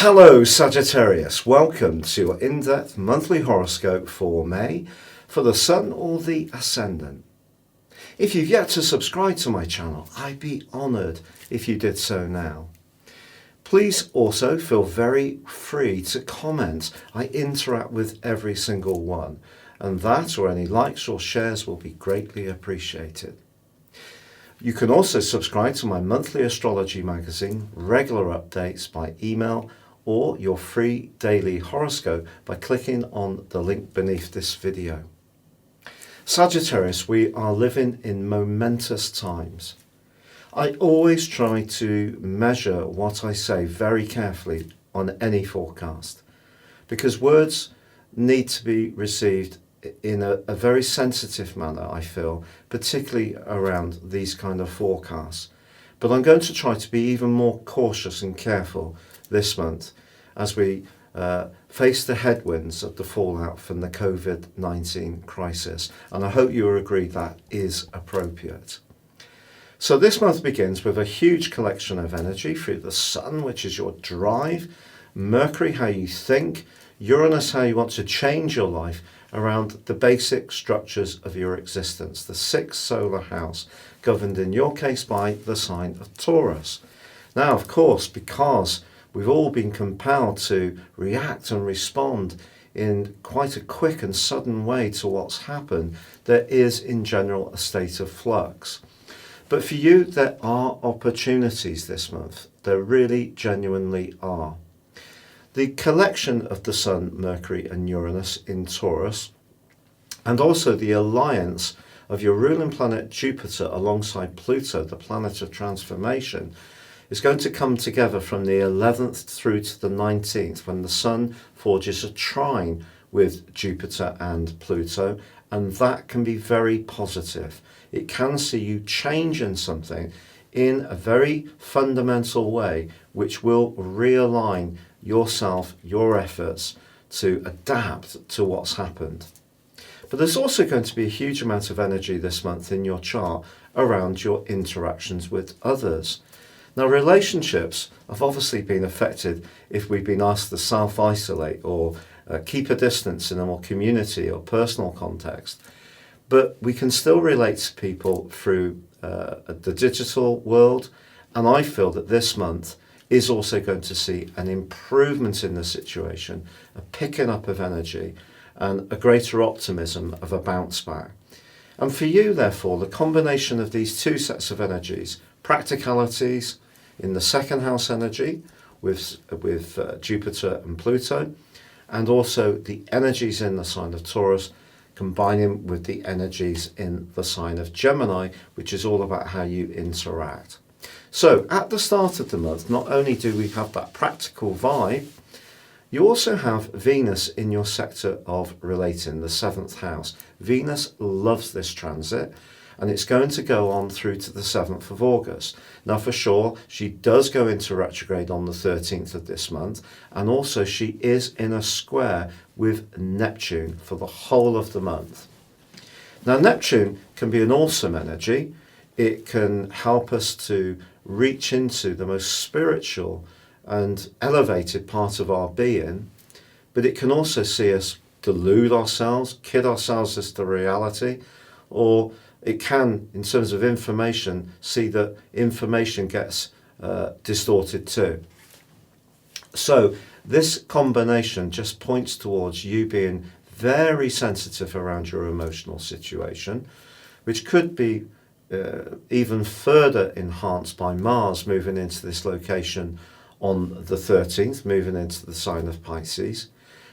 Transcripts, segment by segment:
Hello Sagittarius, welcome to your in-depth monthly horoscope for May for the Sun or the Ascendant. If you've yet to subscribe to my channel, I'd be honoured if you did so now. Please also feel very free to comment. I interact with every single one, and that or any likes or shares will be greatly appreciated. You can also subscribe to my monthly astrology magazine, regular updates by email, or your free daily horoscope by clicking on the link beneath this video. Sagittarius, we are living in momentous times. I always try to measure what I say very carefully on any forecast, because words need to be received in a very sensitive manner, I feel, particularly around these kind of forecasts. But I'm going to try to be even more cautious and careful this month as we face the headwinds of the fallout from the COVID-19 crisis. And I hope you agree that is appropriate. So this month begins with a huge collection of energy through the Sun, which is your drive, Mercury, how you think, Uranus, how you want to change your life around the basic structures of your existence, the sixth solar house, governed in your case by the sign of Taurus. Now, of course, because we've all been compelled to react and respond in quite a quick and sudden way to what's happened, there is in general a state of flux. But for you, there are opportunities this month. There really genuinely are. The collection of the Sun, Mercury and Uranus in Taurus, and also the alliance of your ruling planet Jupiter alongside Pluto, the planet of transformation, is going to come together from the 11th through to the 19th, when the Sun forges a trine with Jupiter and Pluto, and that can be very positive. It can see you changing something in a very fundamental way, which will realign yourself, your efforts to adapt to what's happened. But there's also going to be a huge amount of energy this month in your chart around your interactions with others. Now, relationships have obviously been affected if we've been asked to self-isolate or keep a distance in a more community or personal context. But we can still relate to people through the digital world, and I feel that this month is also going to see an improvement in the situation, a picking up of energy, and a greater optimism of a bounce back. And for you, therefore, the combination of these two sets of energies, practicalities in the second house energy with Jupiter and Pluto, and also the energies in the sign of Taurus, combining with the energies in the sign of Gemini, which is all about how you interact. So at the start of the month, not only do we have that practical vibe, you also have Venus in your sector of relating, the 7th house. Venus loves this transit, and it's going to go on through to the 7th of August. Now, for sure, she does go into retrograde on the 13th of this month, and also she is in a square with Neptune for the whole of the month. Now, Neptune can be an awesome energy. It can help us to reach into the most spiritual and elevated part of our being, but it can also see us delude ourselves, kid ourselves as to reality, or it can, in terms of information, see that information gets distorted too. So this combination just points towards you being very sensitive around your emotional situation, which could be even further enhanced by Mars moving into this location on the 13th, moving into the sign of Pisces.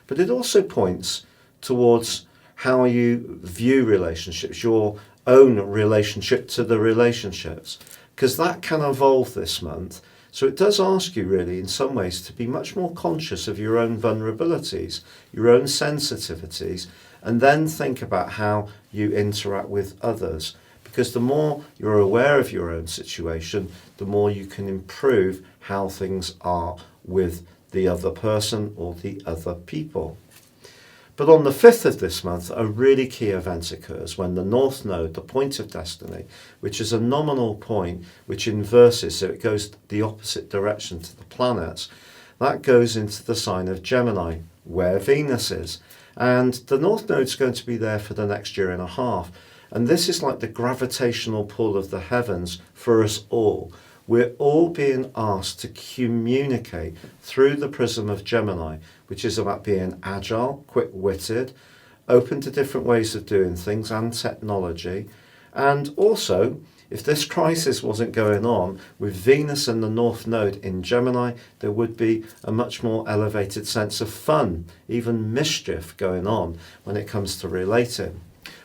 But it also points towards how you view relationships, your own relationship to the relationships, because that can evolve this month. So it does ask you really in some ways to be much more conscious of your own vulnerabilities, your own sensitivities, and then think about how you interact with others. Because the more you're aware of your own situation, the more you can improve how things are with the other person or the other people. But on the 5th of this month, a really key event occurs when the North Node, the point of destiny, which is a nominal point which inverses, so it goes the opposite direction to the planets, that goes into the sign of Gemini, where Venus is. And the North Node's going to be there for the next year and a half. And this is like the gravitational pull of the heavens for us all. We're all being asked to communicate through the prism of Gemini, which is about being agile, quick-witted, open to different ways of doing things and technology. And also, if this crisis wasn't going on, with Venus and the North Node in Gemini, there would be a much more elevated sense of fun, even mischief going on when it comes to relating.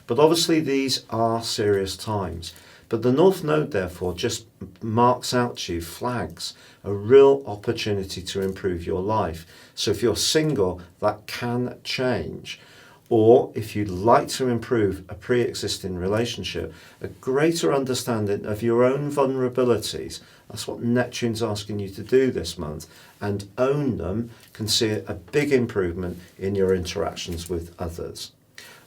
But obviously these are serious times. But the North Node, therefore, just marks out to you, flags, a real opportunity to improve your life. So if you're single, that can change. Or if you'd like to improve a pre-existing relationship, a greater understanding of your own vulnerabilities, that's what Neptune's asking you to do this month, and own them, can see a big improvement in your interactions with others.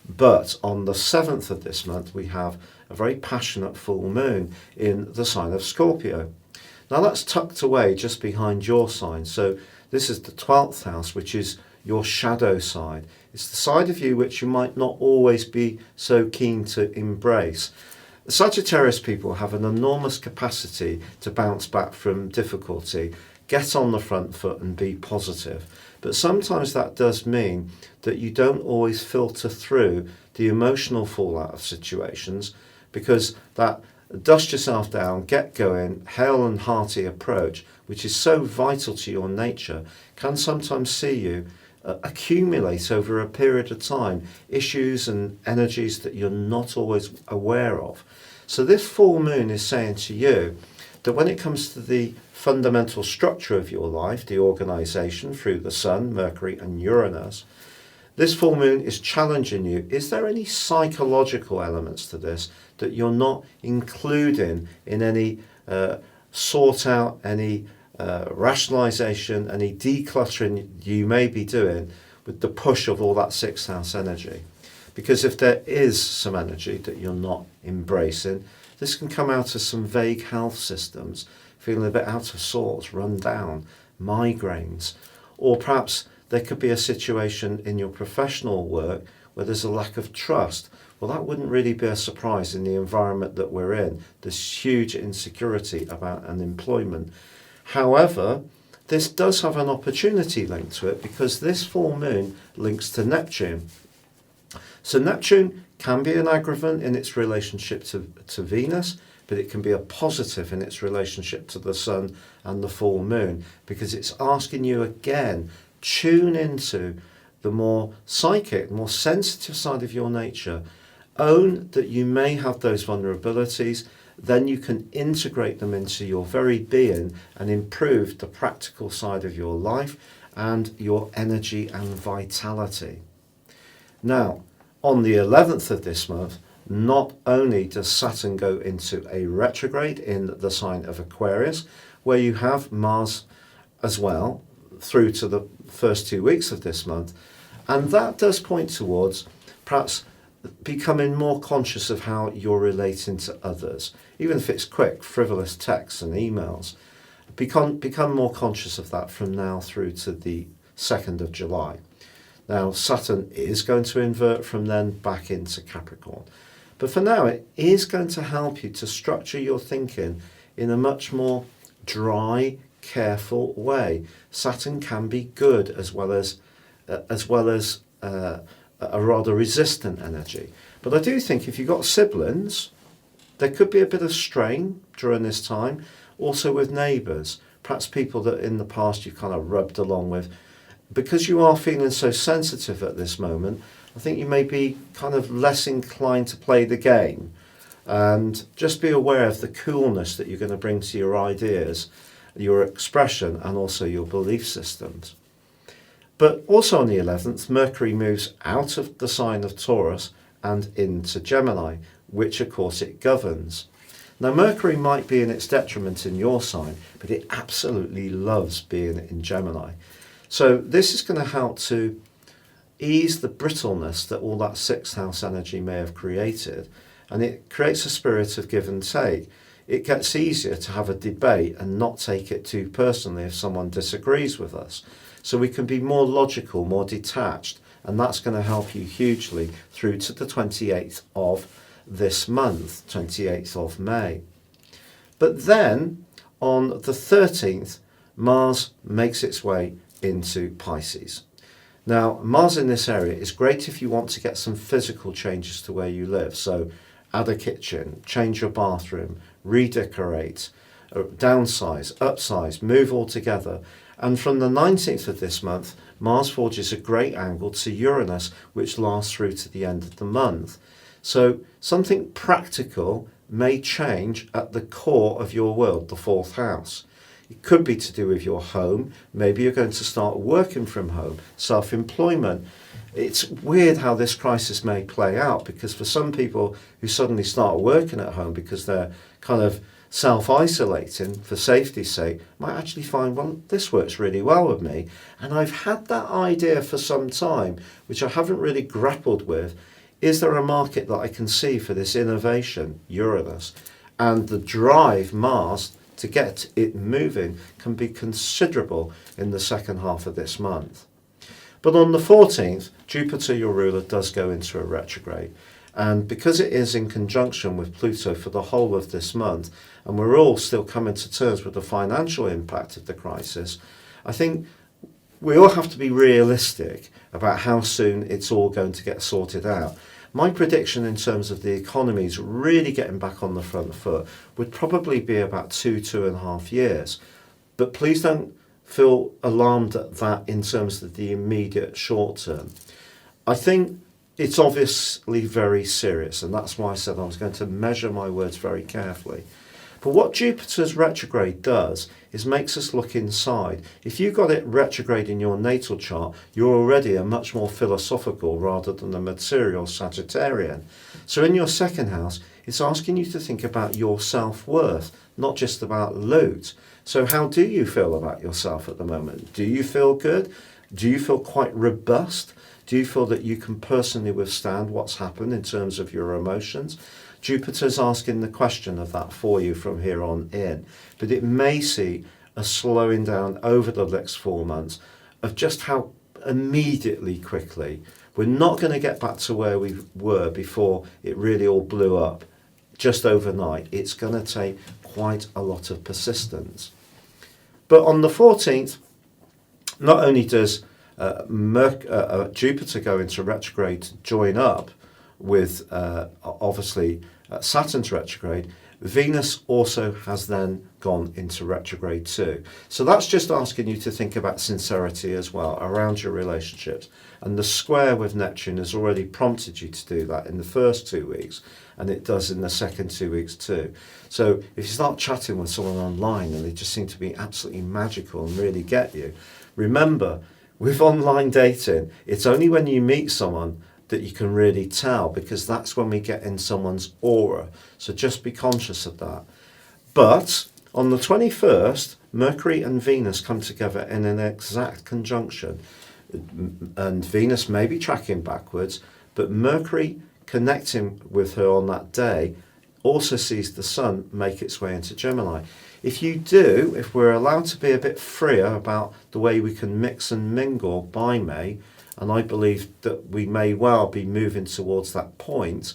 But on the 7th of this month, we have a very passionate full moon in the sign of Scorpio. Now that's tucked away just behind your sign. So this is the 12th house, which is your shadow side. It's the side of you which you might not always be so keen to embrace. Sagittarius people have an enormous capacity to bounce back from difficulty, get on the front foot and be positive. But sometimes that does mean that you don't always filter through the emotional fallout of situations, because that dust yourself down, get going, hale and hearty approach, which is so vital to your nature, can sometimes see you accumulate over a period of time issues and energies that you're not always aware of. So this full moon is saying to you that when it comes to the fundamental structure of your life, the organisation through the Sun, Mercury and Uranus, this full moon is challenging you. Is there any psychological elements to this that you're not including in any sort out, any rationalisation, any decluttering you may be doing with the push of all that 6th house energy? Because if there is some energy that you're not embracing, this can come out as some vague health systems, feeling a bit out of sorts, run down, migraines, or perhaps there could be a situation in your professional work where there's a lack of trust. Well, that wouldn't really be a surprise in the environment that we're in. There's huge insecurity about unemployment. However, this does have an opportunity linked to it, because this full moon links to Neptune. So Neptune can be an aggravant in its relationship to Venus, but it can be a positive in its relationship to the Sun and the full moon, because it's asking you again, tune into the more psychic, more sensitive side of your nature. Own that you may have those vulnerabilities, then you can integrate them into your very being and improve the practical side of your life and your energy and vitality. Now, on the 11th of this month, not only does Saturn go into a retrograde in the sign of Aquarius, where you have Mars as well through to the first 2 weeks of this month, and that does point towards perhaps becoming more conscious of how you're relating to others, even if it's quick, frivolous texts and emails. Become more conscious of that from now through to the 2nd of July. Now, Saturn is going to invert from then back into Capricorn. But for now, it is going to help you to structure your thinking in a much more dry, careful way. Saturn can be good as well as a rather resistant energy. But I do think if you've got siblings, there could be a bit of strain during this time. Also with neighbours, perhaps people that in the past you've kind of rubbed along with. Because you are feeling so sensitive at this moment, I think you may be kind of less inclined to play the game. And just be aware of the coolness that you're going to bring to your ideas, your expression, and also your belief systems. But also on the 11th, Mercury moves out of the sign of Taurus and into Gemini, which of course it governs. Now, Mercury might be in its detriment in your sign, but it absolutely loves being in Gemini. So this is going to help to ease the brittleness that all that 6th house energy may have created, and it creates a spirit of give and take. it gets easier to have a debate and not take it too personally if someone disagrees with us. So we can be more logical, more detached, and that's going to help you hugely through to the 28th of this month, 28th of May. But then on the 13th, Mars makes its way into Pisces. Now, Mars in this area is great if you want to get some physical changes to where you live. So add a kitchen, change your bathroom, redecorate, downsize, upsize, move altogether. And from the 19th of this month, Mars forges a great angle to Uranus, which lasts through to the end of the month. So something practical may change at the core of your world, the fourth house. It could be to do with your home. Maybe you're going to start working from home, self-employment. It's weird how this crisis may play out, because for some people who suddenly start working at home because they're kind of self-isolating for safety's sake, might actually find, well, this works really well with me. And I've had that idea for some time, which I haven't really grappled with. Is there a market that I can see for this innovation, Uranus? And the drive, Mars, to get it moving can be considerable in the second half of this month. But on the 14th, Jupiter, your ruler, does go into a retrograde. And because it is in conjunction with Pluto for the whole of this month, and we're all still coming to terms with the financial impact of the crisis, I think we all have to be realistic about how soon it's all going to get sorted out. My prediction in terms of the economies really getting back on the front foot would probably be about 2.5 years. But please don't feel alarmed at that in terms of the immediate short term. I think it's obviously very serious, and that's why I said I was going to measure my words very carefully. But what Jupiter's retrograde does is makes us look inside. If you've got it retrograde in your natal chart, you're already a much more philosophical rather than a material Sagittarian. So in your second house, it's asking you to think about your self-worth, not just about loot. So how do you feel about yourself at the moment? Do you feel good? Do you feel quite robust? Do you feel that you can personally withstand what's happened in terms of your emotions? Jupiter's asking the question of that for you from here on in. But it may see a slowing down over the next 4 months of just how immediately quickly. We're not going to get back to where we were before it really all blew up just overnight. It's going to take quite a lot of persistence. But on the 14th, not only does Jupiter go into retrograde to join up with obviously Saturn's retrograde, Venus also has then gone into retrograde too. So that's just asking you to think about sincerity as well around your relationships. And the square with Neptune has already prompted you to do that in the first 2 weeks, and it does in the second 2 weeks too. So if you start chatting with someone online and they just seem to be absolutely magical and really get you, remember, with online dating, it's only when you meet someone that you can really tell, because that's when we get in someone's aura. So just be conscious of that. But on the 21st, Mercury and Venus come together in an exact conjunction. And Venus may be tracking backwards, but Mercury connecting with her on that day also sees the Sun make its way into Gemini. If we're allowed to be a bit freer about the way we can mix and mingle by May, and I believe that we may well be moving towards that point,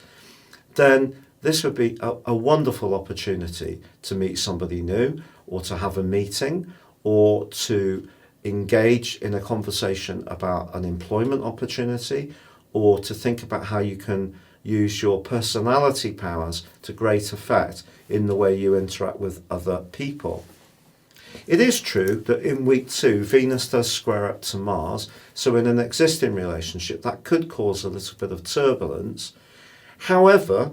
then this would be a wonderful opportunity to meet somebody new, or to have a meeting, or to engage in a conversation about an employment opportunity, or to think about how you can use your personality powers to great effect in the way you interact with other people. It is true that in week 2, Venus does square up to Mars, so in an existing relationship that could cause a little bit of turbulence. However,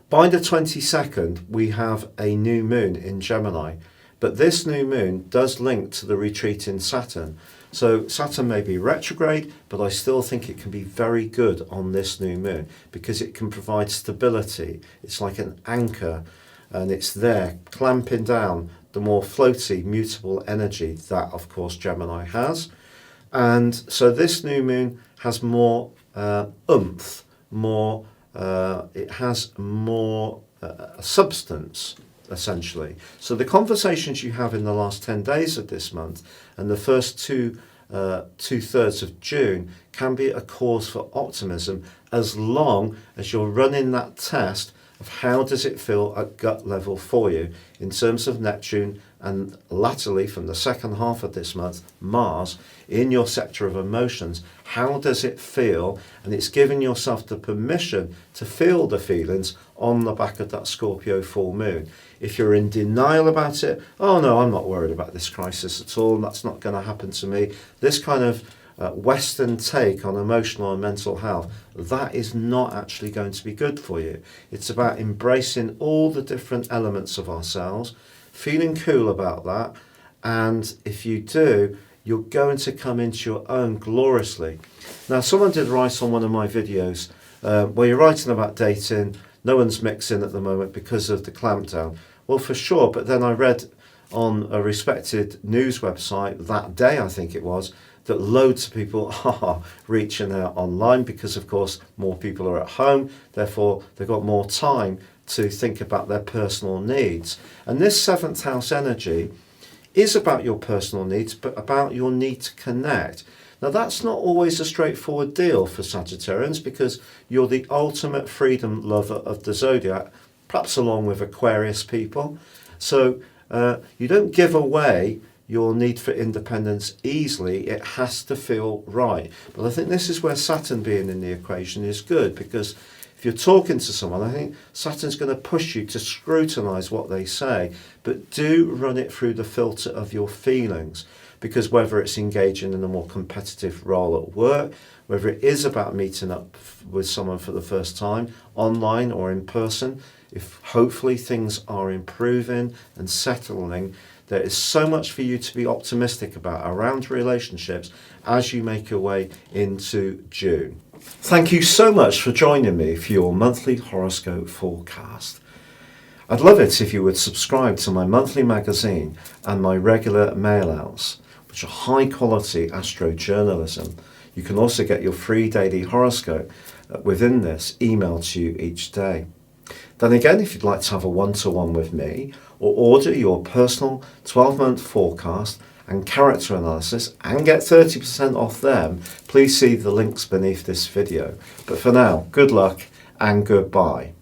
by the 22nd, we have a new moon in Gemini, but this new moon does link to the retreating Saturn. So Saturn may be retrograde, but I still think it can be very good on this new moon because it can provide stability. It's like an anchor, and it's there clamping down the more floaty, mutable energy that, of course, Gemini has. And so this new moon has more oomph, it has more a substance, essentially. So the conversations you have in the last 10 days of this month and the first two-thirds of June can be a cause for optimism, as long as you're running that test of how does it feel at gut level for you in terms of Neptune, and latterly from the second half of this month, Mars in your sector of emotions. How does it feel? And it's giving yourself the permission to feel the feelings on the back of that Scorpio full moon. If you're in denial about it, oh no, I'm not worried about this crisis at all, that's not going to happen to me, this kind of Western take on emotional and mental health, that is not actually going to be good for you. It's about embracing all the different elements of ourselves, feeling cool about that, and if you do, you're going to come into your own gloriously. Now, someone did write on one of my videos, where you're writing about dating, no one's mixing at the moment because of the clampdown. Well, for sure, but then I read on a respected news website that day, I think it was, that loads of people are reaching out online because, of course, more people are at home, therefore they've got more time to think about their personal needs. And this seventh house energy is about your personal needs, but about your need to connect. Now, that's not always a straightforward deal for Sagittarians, because you're the ultimate freedom lover of the Zodiac, perhaps along with Aquarius people. So you don't give away your need for independence easily. It has to feel right. But I think this is where Saturn being in the equation is good, because if you're talking to someone, I think Saturn's going to push you to scrutinise what they say, but do run it through the filter of your feelings, because whether it's engaging in a more competitive role at work, whether it is about meeting up with someone for the first time, online or in person, if hopefully things are improving and settling, there is so much for you to be optimistic about around relationships as you make your way into June. Thank you so much for joining me for your monthly horoscope forecast. I'd love it if you would subscribe to my monthly magazine and my regular mail-outs, which are high quality astro journalism. You can also get your free daily horoscope within this emailed to you each day. Then again, if you'd like to have a one-to-one with me, or order your personal 12-month forecast and character analysis and get 30% off them, please see the links beneath this video. But for now, good luck and goodbye.